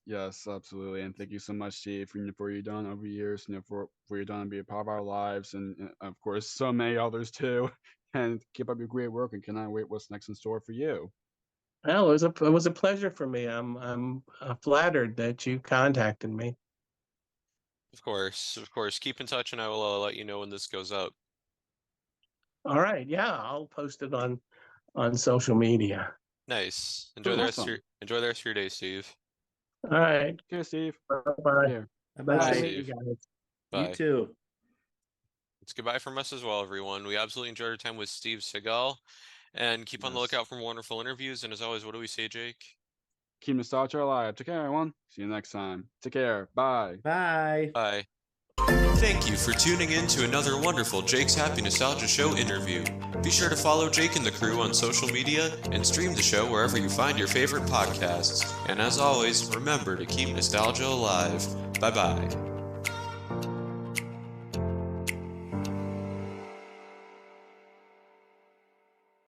absolutely. And thank you so much, Steve, for your done over the years, for your done to be a part of our lives, and of course, so many others too. And keep up your great work, and cannot wait what's next in store for you. Well, it was a pleasure for me. I'm flattered that you contacted me. Of course. Keep in touch, and I will let you know when this goes up. All right, yeah, I'll post it on social media. Nice. Enjoy the rest of your day, Steve. All right, Okay, Steve. bye. Here. Bye. Steve. You guys. Bye. You too. It's goodbye from us as well, everyone. We absolutely enjoyed our time with Steve Segal, and keep on the Yes. lookout for wonderful interviews. And as always, what do we say, Jake? Keep nostalgia alive. Take care, everyone. See you next time. Take care. Bye. Bye. Bye. Thank you for tuning in to another wonderful Jake's Happy Nostalgia Show interview. Be sure to follow Jake and the crew on social media and stream the show wherever you find your favorite podcasts. And as always, remember to keep nostalgia alive. Bye-bye.